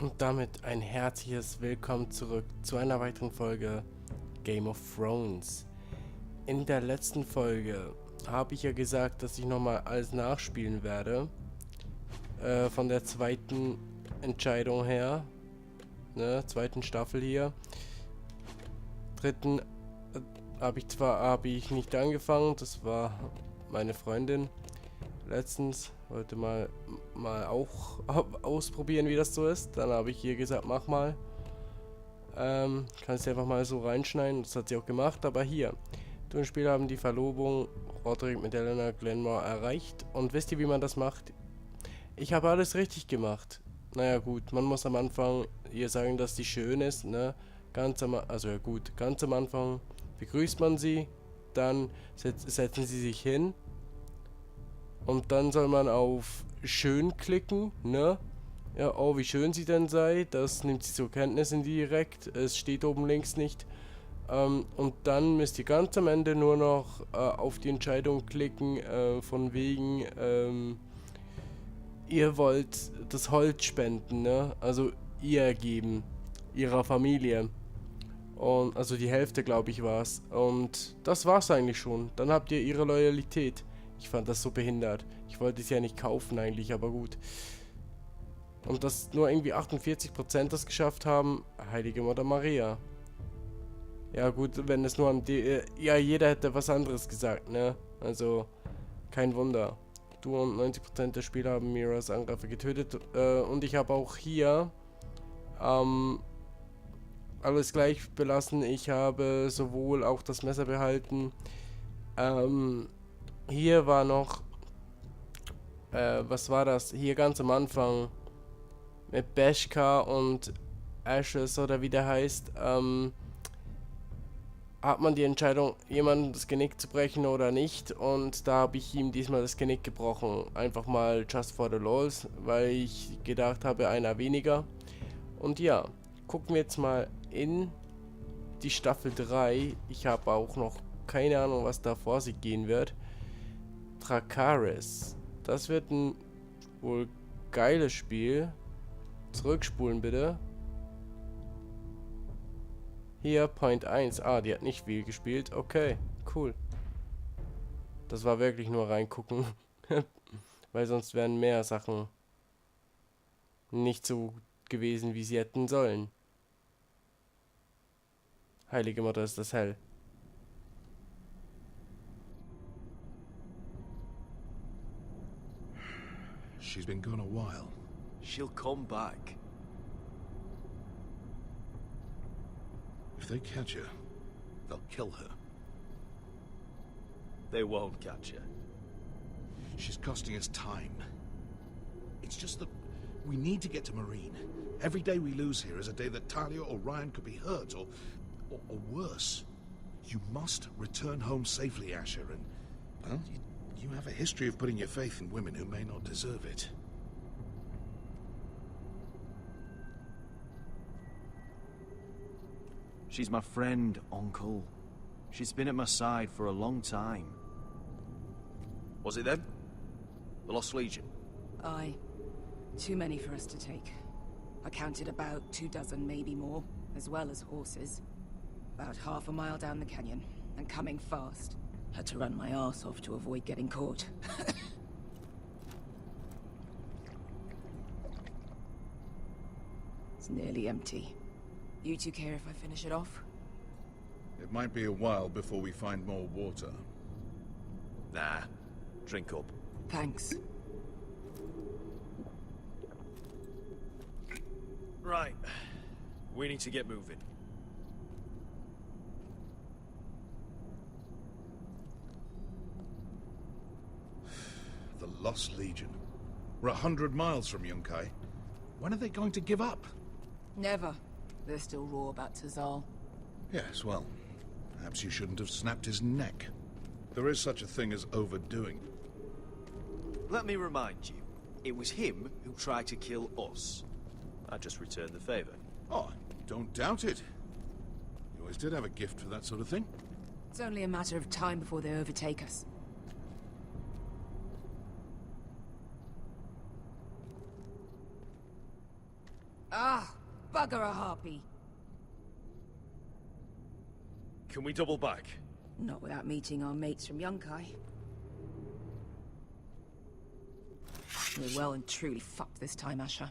Und damit ein herzliches Willkommen zurück zu einer weiteren Folge Game of Thrones. In der letzten Folge habe ich ja gesagt, dass ich nochmal alles nachspielen werde. Von der zweiten Entscheidung her. Ne, zweiten Staffel hier. Dritten habe ich nicht angefangen. Das war meine Freundin. Letztens wollte mal auch ausprobieren, wie das so ist. Dann habe ich ihr gesagt, mach mal. Kannst du einfach mal so reinschneiden. Das hat sie auch gemacht. Aber hier, du und Spieler haben die Verlobung Roderick mit Elena Glenmore erreicht. Und wisst ihr, wie man das macht? Ich habe alles richtig gemacht. Naja gut, man muss am Anfang ihr sagen, dass sie schön ist, ne? Ganz am Anfang begrüßt man sie. Dann setzen sie sich hin. Und dann soll man auf schön klicken, ne? Ja, oh, wie schön sie denn sei. Das nimmt sie zur Kenntnis indirekt. Es steht oben links nicht. Und dann müsst ihr ganz am Ende nur noch auf die Entscheidung klicken, von wegen, ihr wollt das Holz spenden, ne? Also ihr geben, ihrer Familie. Und also die Hälfte, glaube ich, war es. Und das war's eigentlich schon. Dann habt ihr ihre Loyalität. Ich fand das so behindert. Ich wollte es ja nicht kaufen eigentlich, aber gut. Und dass nur irgendwie 48% das geschafft haben, heilige Mutter Maria. Ja gut, wenn es nur an die... ja, jeder hätte was anderes gesagt, ne? Also, kein Wunder. Du und 90% der Spieler haben Miras Angreifer getötet. Und ich habe auch hier... alles gleich belassen. Ich habe sowohl auch das Messer behalten. Hier war noch, was war das? Hier ganz am Anfang mit Beskar und Ashes oder wie der heißt, hat man die Entscheidung, jemandem das Genick zu brechen oder nicht. Und da habe ich ihm diesmal das Genick gebrochen. Einfach mal just for the lols, weil ich gedacht habe, einer weniger. Und ja, gucken wir jetzt mal in die Staffel 3. Ich habe auch noch keine Ahnung, was da vor sich gehen wird. Drache. Das wird ein wohl geiles Spiel. Zurückspulen bitte. Hier, Point 1. Ah, die hat nicht viel gespielt. Okay, cool. Das war wirklich nur reingucken. Weil sonst wären mehr Sachen nicht so gewesen, wie sie hätten sollen. Heilige Mutter, ist das hell. She's been gone a while. She'll come back. If they catch her, they'll kill her. They won't catch her. She's costing us time. It's just that we need to get to Marine. Every day we lose here is a day that Talia or Ryan could be hurt, or worse. You must return home safely, Asher, and, well, you have a history of putting your faith in women who may not deserve it. She's my friend, Uncle. She's been at my side for a long time. Was it them? The Lost Legion? Aye. Too many for us to take. I counted about 24, maybe more, as well as horses. About half a mile down the canyon, and coming fast. Had to run my arse off to avoid getting caught. It's nearly empty. You two care if I finish it off? It might be a while before we find more water. Nah. Drink up. Thanks. Right. We need to get moving. The Lost Legion. We're 100 miles from Yunkai. When are they going to give up? Never. They're still raw about Tazal. Yes, well, perhaps you shouldn't have snapped his neck. There is such a thing as overdoing. Let me remind you, it was him who tried to kill us. I just returned the favor. Oh, don't doubt it. You always did have a gift for that sort of thing. It's only a matter of time before they overtake us. Ah, bugger a harpy. Can we double back? Not without meeting our mates from Yunkai. We're well and truly fucked this time, Asher.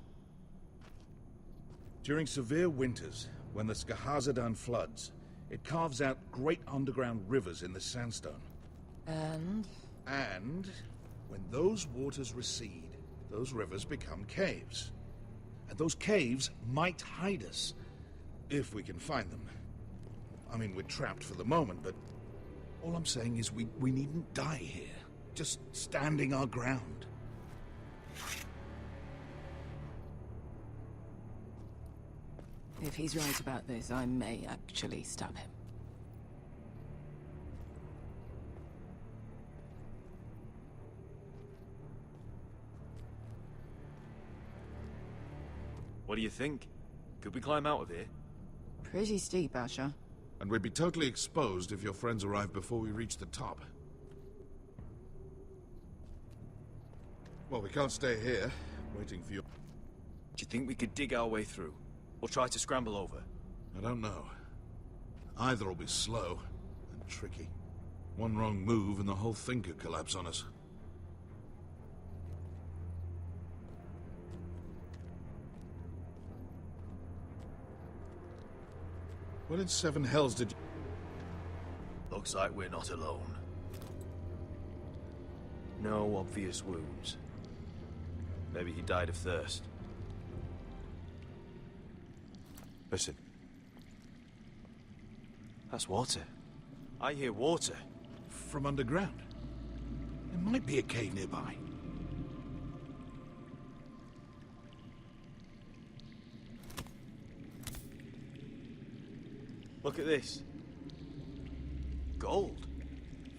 During severe winters, when the Skahazadan floods, it carves out great underground rivers in the sandstone. And? And when those waters recede, those rivers become caves. And those caves might hide us, if we can find them. I mean, we're trapped for the moment, but all I'm saying is we needn't die here. Just standing our ground. If he's right about this, I may actually stab him. What do you think? Could we climb out of here? Pretty steep, Asher. And we'd be totally exposed if your friends arrive before we reach the top. Well, we can't stay here, waiting for you. Do you think we could dig our way through? Or try to scramble over? I don't know. Either will be slow and tricky. One wrong move and the whole thing could collapse on us. What in seven hells did you... Looks like we're not alone. No obvious wounds. Maybe he died of thirst. Listen. That's water. I hear water. From underground? There might be a cave nearby. Look at this. Gold.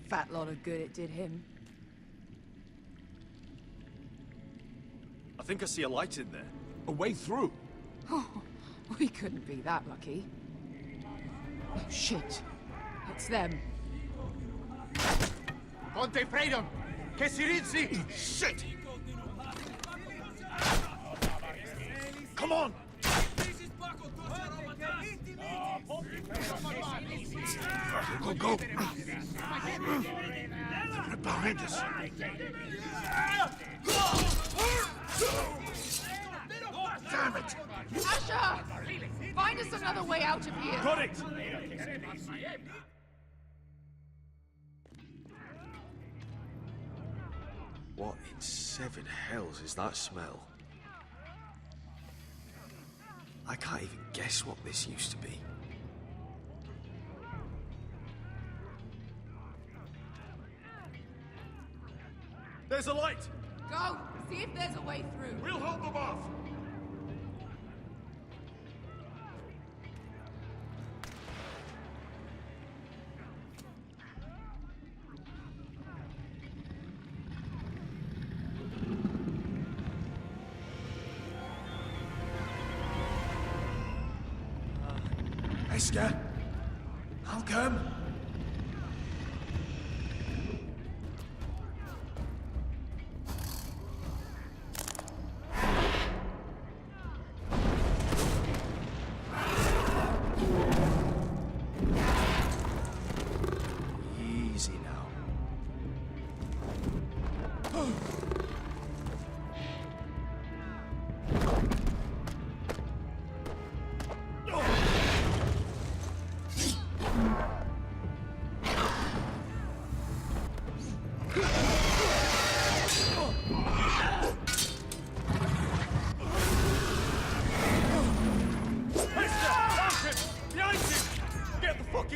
Fat lot of good it did him. I think I see a light in there. A way through? Oh, we couldn't be that lucky. Oh, shit. It's them. Conte Freedom! Che si rizzi! Shit! Come on! Go, go! Right behind us! Damn it! Asher! Find us another way out of here! Got it! What in seven hells is that smell? I can't even guess what this used to be. There's a light! Go! See if there's a way through. We'll hold them off! Esker, I'll come. Easy now.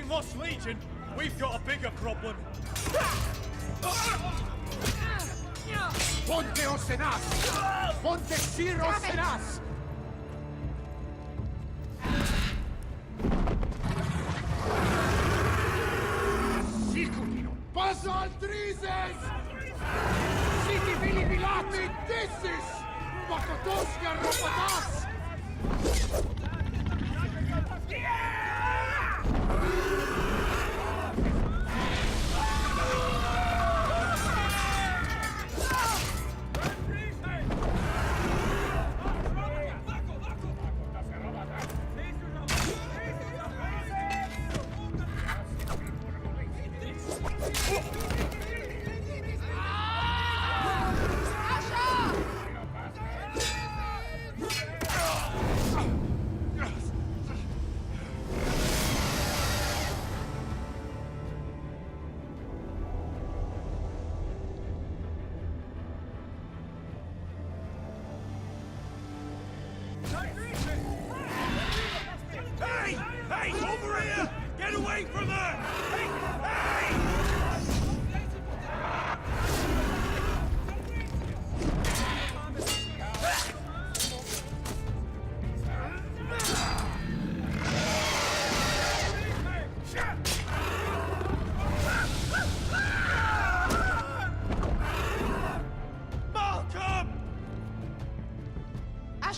Lost Legion, we've got a bigger problem. Ponte Osenas! Ponte Sir Osenas! Sicurino! Passa altrises! Siti vili vilati dissis! Pakotoska ropatas!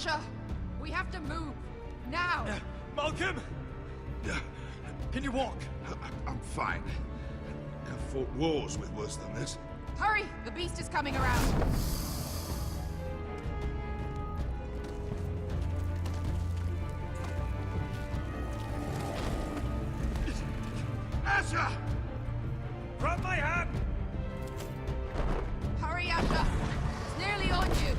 Asher! We have to move! Now! Malcolm! Can you walk? I'm fine. I've fought wars with worse than this. Hurry! The beast is coming around! Asher! Drop my hand! Hurry, Asher! It's nearly on you!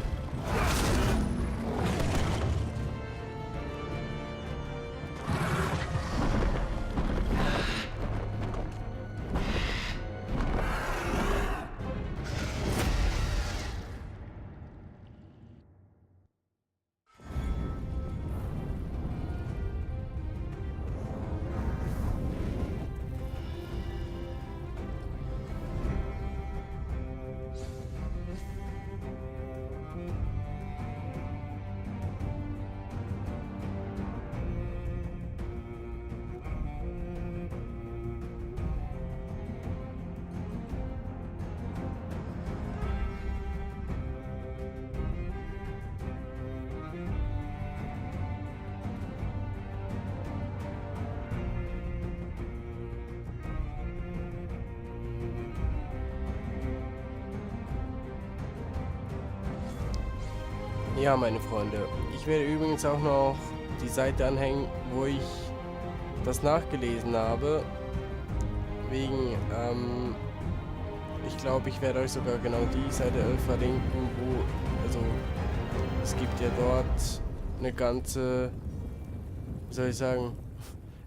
Ja, meine Freunde, ich werde übrigens auch noch die Seite anhängen, wo ich das nachgelesen habe. Wegen, ich glaube, ich werde euch sogar genau die Seite verlinken, wo, also, es gibt ja dort eine ganze, wie soll ich sagen,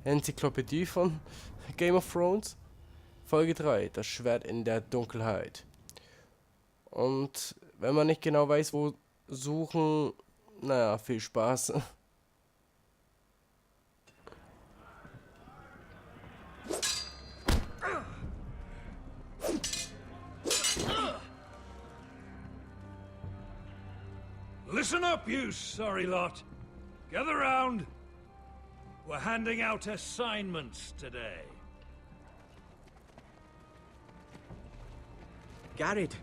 Enzyklopädie von Game of Thrones. Folge 3, das Schwert in der Dunkelheit. Und wenn man nicht genau weiß, wo suchen, naja, viel Spaß. Listen up, you sorry lot. Gather round. We're handing out assignments today. Garrett.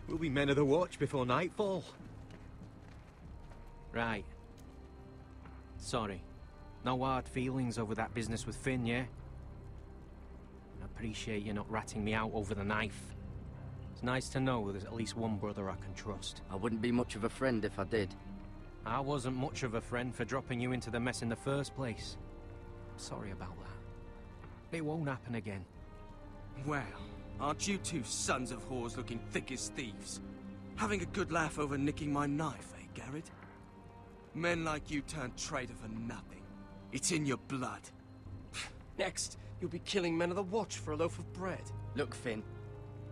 We'll be men of the watch before nightfall. Right. Sorry. No hard feelings over that business with Finn, yeah? I appreciate you not ratting me out over the knife. It's nice to know there's at least one brother I can trust. I wouldn't be much of a friend if I did. I wasn't much of a friend for dropping you into the mess in the first place. Sorry about that. It won't happen again. Well, aren't you two sons of whores looking thick as thieves? Having a good laugh over nicking my knife, eh, Garrett? Men like you turn traitor for nothing. It's in your blood. Next, you'll be killing men of the watch for a loaf of bread. Look, Finn,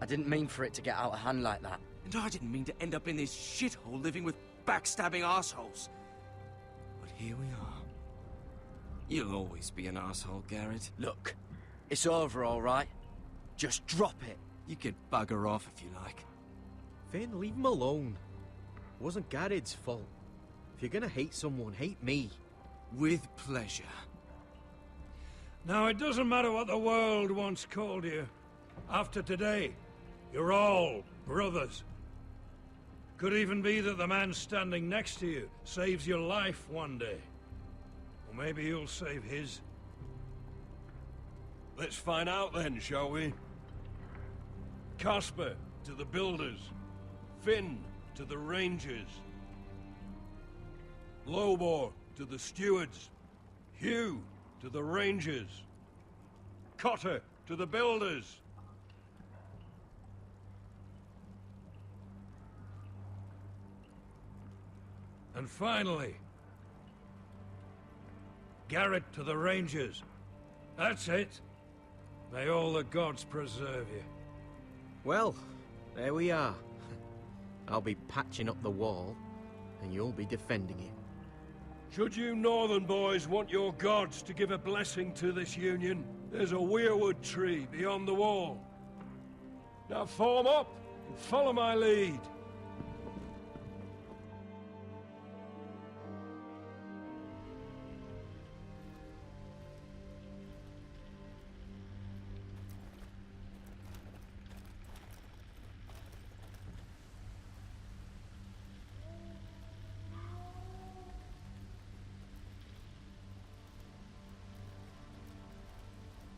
I didn't mean for it to get out of hand like that. And I didn't mean to end up in this shithole living with backstabbing assholes. But here we are. You'll always be an asshole, Garrett. Look, it's over, all right? Just drop it. You can bugger off if you like. Finn, leave him alone. It wasn't Garrett's fault. If you're gonna hate someone, hate me. With pleasure. Now, it doesn't matter what the world once called you. After today, you're all brothers. Could even be that the man standing next to you saves your life one day. Or maybe you'll save his. Let's find out then, shall we? Casper to the builders. Finn to the rangers. Lobor to the stewards. Hugh to the rangers. Cotter to the builders. And finally, Garrett to the rangers. That's it. May all the gods preserve you. Well, there we are. I'll be patching up the wall, and you'll be defending it. Should you northern boys want your gods to give a blessing to this union, there's a weirwood tree beyond the wall. Now form up and follow my lead.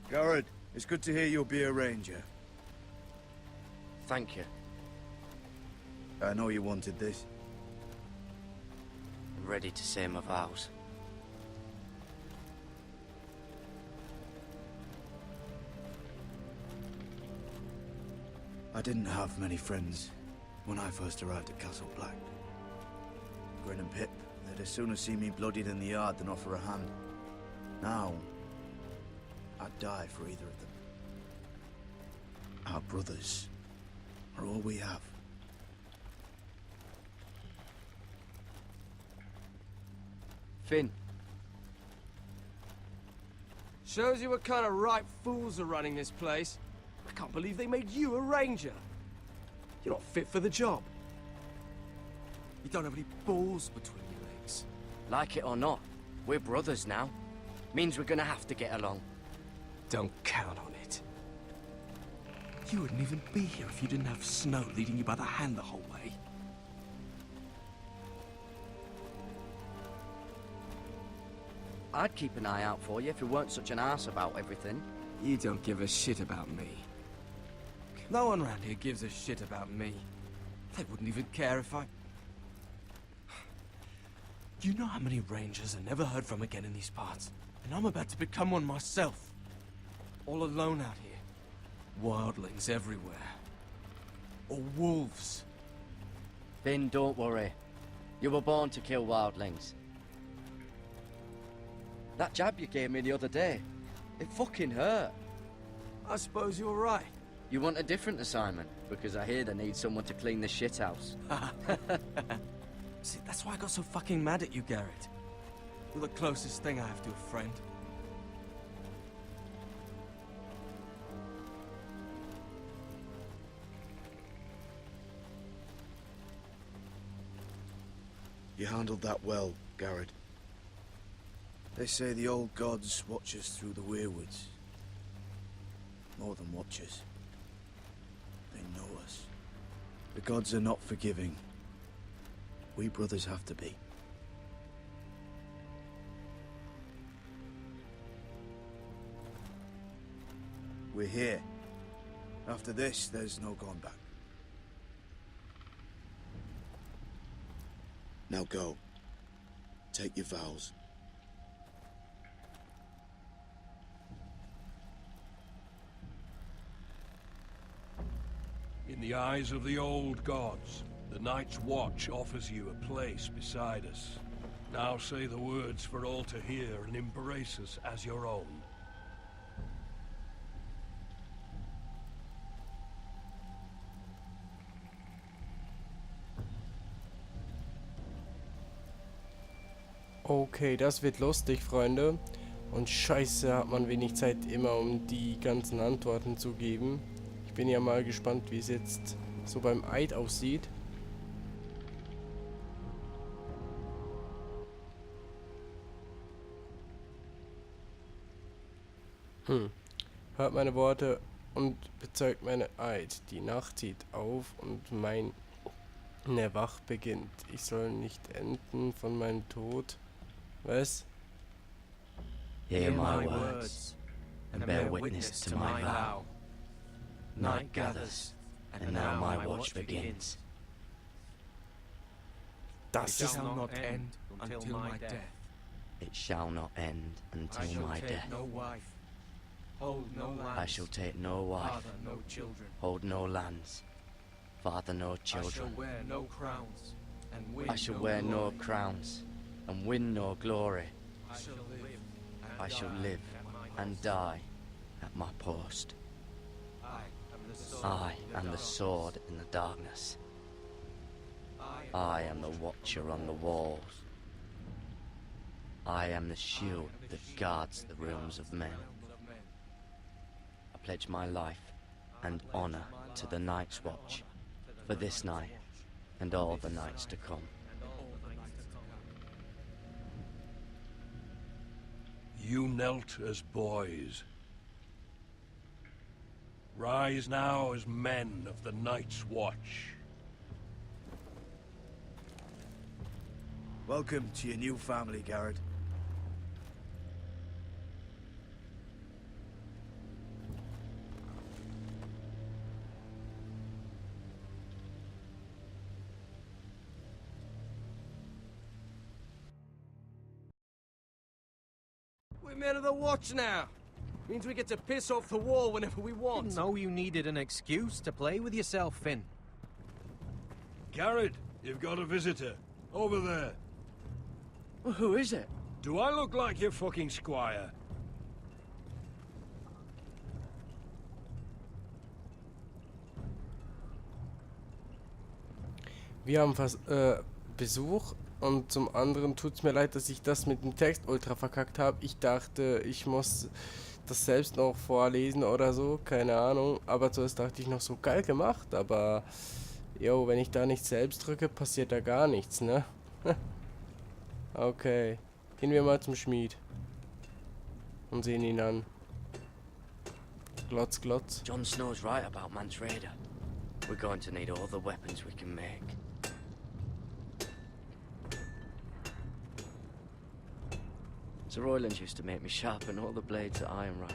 Garrett, it's good to hear you'll be a ranger. Thank you. I know you wanted this. I'm ready to say my vows. I didn't have many friends when I first arrived at Castle Black. Grin and Pip, they'd as soon have seen me bloodied in the yard than offer a hand. Now, I'd die for either of them. Our brothers are all we have. Finn. Shows you what kind of ripe fools are running this place. I can't believe they made you a ranger. You're not fit for the job. You don't have any balls between your legs. Like it or not, we're brothers now. Means we're gonna have to get along. Don't count on it. You wouldn't even be here if you didn't have Snow leading you by the hand the whole way. I'd keep an eye out for you if you weren't such an arse about everything. You don't give a shit about me. No one around here gives a shit about me. They wouldn't even care if I... You know how many rangers are never heard from again in these parts? And I'm about to become one myself. All alone out here. Wildlings everywhere. Or wolves. Finn, don't worry. You were born to kill wildlings. That jab you gave me the other day, it fucking hurt. I suppose you're right. You want a different assignment? Because I hear they need someone to clean the shithouse. See, that's why I got so fucking mad at you, Garrett. You're the closest thing I have to a friend. You handled that well, Garrett. They say the old gods watch us through the weirwoods. More than watch us. They know us. The gods are not forgiving. We brothers have to be. We're here. After this, there's no going back. Now go. Take your vows. In the eyes of the old gods, the Night's Watch offers you a place beside us. Now say the words for all to hear and embrace us as your own. Okay, das wird lustig, Freunde. Und scheiße, hat man wenig Zeit immer, um die ganzen Antworten zu geben. Ich bin ja mal gespannt, wie es jetzt so beim Eid aussieht. Hört meine Worte und bezeugt meine Eid. Die Nacht zieht auf und meine Wacht beginnt. Ich soll nicht enden von meinem Tod. Was? Hear my words, and bear witness to my vow. Night gathers, and now my watch begins. Das It ist... shall not end until my death. It shall not end I until shall my take death. no wife, hold no lands, I shall take no wife, father no children. hold no lands, father no I shall children. wear no crowns, and win I shall no wear no glory. crowns, and win no glory. I shall live, and I shall die live at my and post. die at my post. I am the sword I in the am the darkness. sword in the darkness. I am the watcher on the walls. I am the shield that guards the rooms of men. I pledge my life and honor to the Night's Watch for this night and all the nights to come. You knelt as boys. Rise now as men of the Night's Watch. Welcome to your new family, Garrett. We're men of the watch now. Means we get to piss off the wall whenever we want. Didn't know you needed an excuse to play with yourself, Finn. Garrett, you've got a visitor. Over there. Well, who is it? Do I look like your fucking squire? Wir haben Besuch und zum anderen tut es mir leid, dass ich das mit dem Text ultra verkackt habe. Ich dachte, ich muss das selbst noch vorlesen oder so, keine Ahnung. Aber zuerst dachte ich noch so, geil gemacht, aber jo, wenn ich da nicht selbst drücke, passiert da gar nichts, ne? Okay, gehen wir mal zum Schmied und sehen ihn an. Glotz, glotz. Jon Snow's right about Mance Rayder. We're going to need all the weapons we can make. Sir Royland used to make me sharpen all the blades at Ironrath.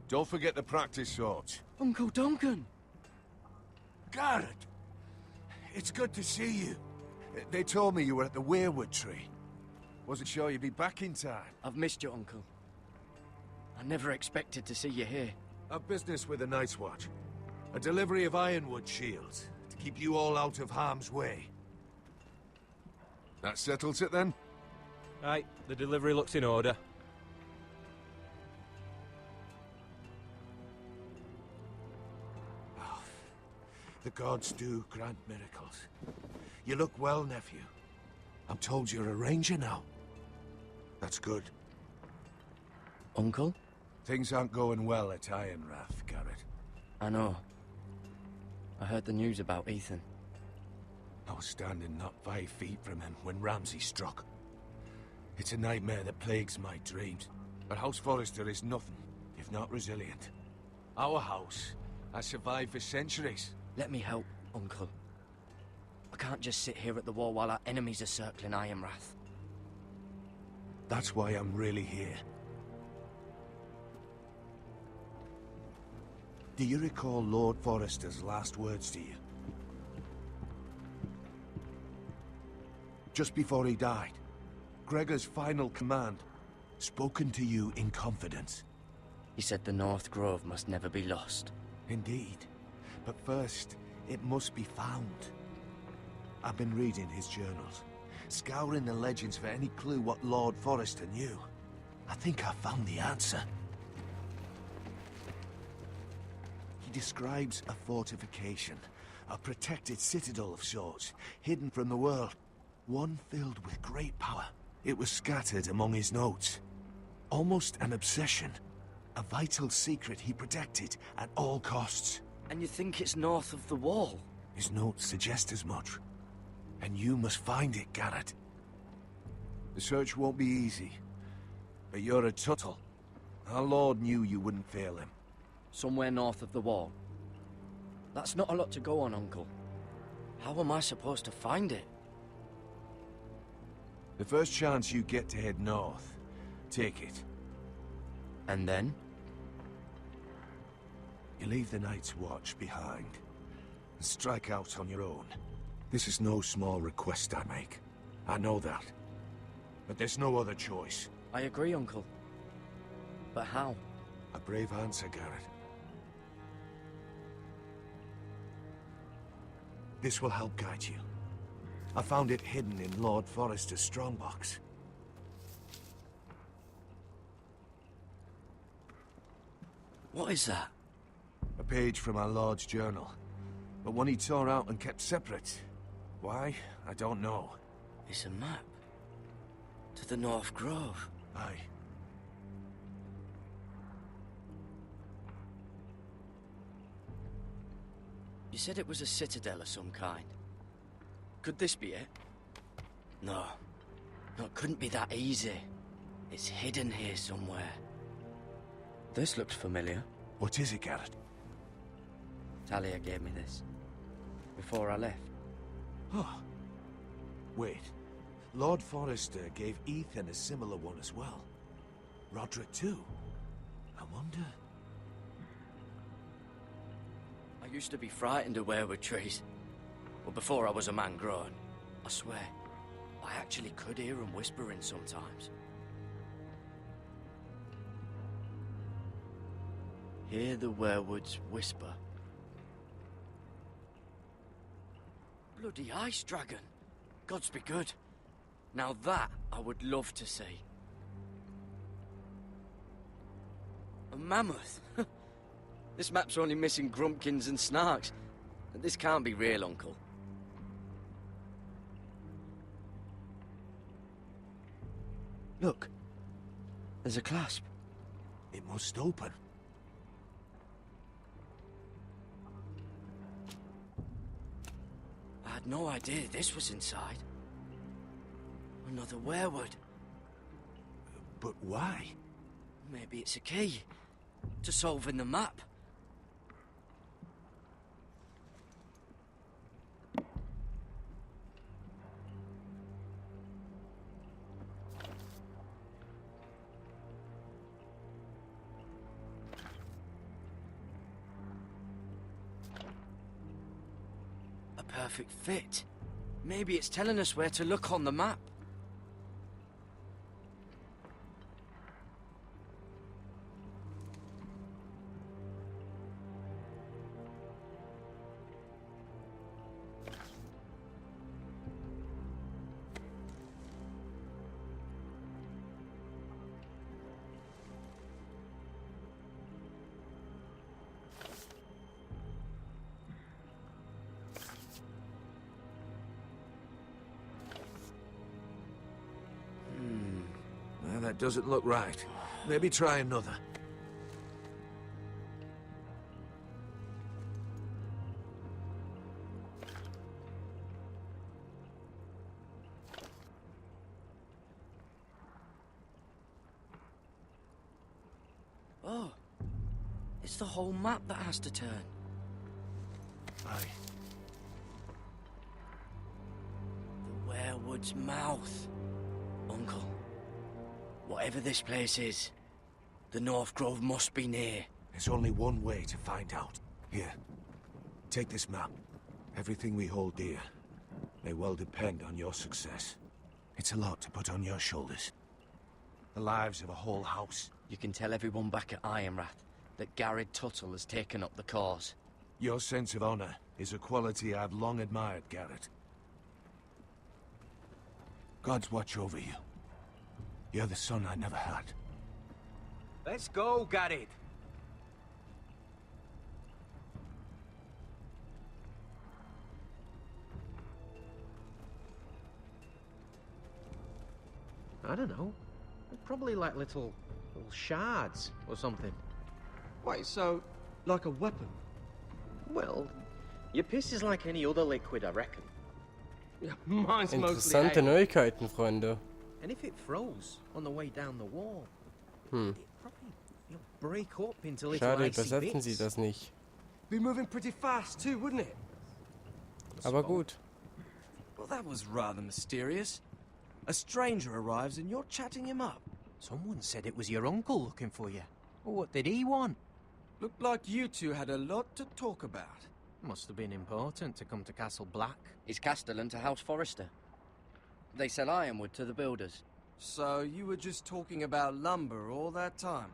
Don't forget the practice swords. Uncle Duncan! Garrett! It's good to see you. They told me you were at the weirwood tree. Wasn't sure you'd be back in time. I've missed you, Uncle. I never expected to see you here. I've business with the Night's Watch. A delivery of ironwood shields to keep you all out of harm's way. That settles it then? Right, the delivery looks in order. The gods do grant miracles. You look well, nephew. I'm told you're a ranger now. That's good. Uncle? Things aren't going well at Ironrath, Garrett. I know. I heard the news about Ethan. I was standing not 5 feet from him when Ramsay struck. It's a nightmare that plagues my dreams. But House Forrester is nothing, if not resilient. Our house has survived for centuries. Let me help, Uncle. I can't just sit here at the wall while our enemies are circling Ironrath. That's why I'm really here. Do you recall Lord Forrester's last words to you? Just before he died, Gregor's final command, spoken to you in confidence. He said the North Grove must never be lost. Indeed. But first, it must be found. I've been reading his journals, scouring the legends for any clue what Lord Forrester knew. I think I found the answer. He describes a fortification, a protected citadel of sorts, hidden from the world. One filled with great power. It was scattered among his notes. Almost an obsession. A vital secret he protected at all costs. And you think it's north of the wall? His notes suggest as much. And you must find it, Garrett. The search won't be easy. But you're a Tuttle. Our Lord knew you wouldn't fail him. Somewhere north of the wall. That's not a lot to go on, Uncle. How am I supposed to find it? The first chance you get to head north, take it. And then? You leave the Night's Watch behind, and strike out on your own. This is no small request I make. I know that. But there's no other choice. I agree, Uncle. But how? A brave answer, Garrett. This will help guide you. I found it hidden in Lord Forrester's strongbox. What is that? A page from our Lord's journal. But one he tore out and kept separate. Why? I don't know. It's a map. To the North Grove. Aye. You said it was a citadel of some kind. Could this be it? No. No, it couldn't be that easy. It's hidden here somewhere. This looks familiar. What is it, Garrett? Talia gave me this. Before I left. Oh. Wait. Lord Forrester gave Ethan a similar one as well. Roderick too. I wonder... I used to be frightened of weirwood trees. Well, before I was a man grown. I swear, I actually could hear them whispering sometimes. Hear the werewoods whisper. Bloody ice dragon. Gods be good. Now that I would love to see. A mammoth. This map's only missing grumpkins and snarks. This can't be real, Uncle. Look. There's a clasp. It must open. I had no idea this was inside. Another werewood. But why? Maybe it's a key to solving the map. A perfect fit. Maybe it's telling us where to look on the map. Well, that doesn't look right. Maybe try another. Oh, it's the whole map that has to turn. Aye. The werewood's mouth. Uncle, whatever this place is, the North Grove must be near. There's only one way to find out. Here, take this map. Everything we hold dear may well depend on your success. It's a lot to put on your shoulders. The lives of a whole house. You can tell everyone back at Ironrath that Garrett Tuttle has taken up the cause. Your sense of honor is a quality I've long admired, Garrett. Gods watch over you. You're the son I never had. Let's go, Garrett. I don't know. They're probably like little shards or something. Wait, so, like a weapon? Well, your piss is like any other liquid, I reckon. Yeah, mine's mostly Interessante ale. Neuigkeiten, Freunde. And if it froze on the way down the wall, Hm. it'd probably break up into little Schade, icy übersetzen bits. sie das nicht. Be moving pretty fast too, wouldn't it? Aber gut. Well, that was rather mysterious. A stranger arrives and you're chatting him up. Someone said it was your uncle looking for you. Well, what did he want? Looked like you two had a lot to talk about. Must have been important to come to Castle Black. It's Castellan to House Forrester. They sell ironwood to the builders. So you were just talking about lumber all that time?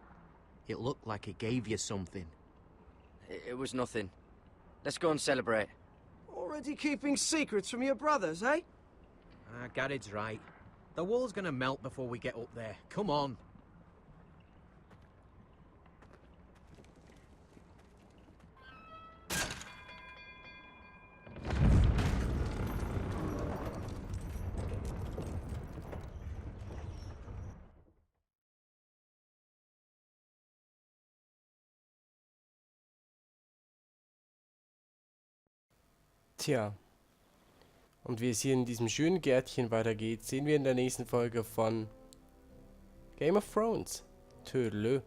It looked like he gave you something. It was nothing. Let's go and celebrate. Already keeping secrets from your brothers, eh? Garrett's right. The wall's gonna melt before we get up there. Come on. Tja. Und wie es hier in diesem schönen Gärtchen weitergeht, sehen wir in der nächsten Folge von Game of Thrones. Höhle.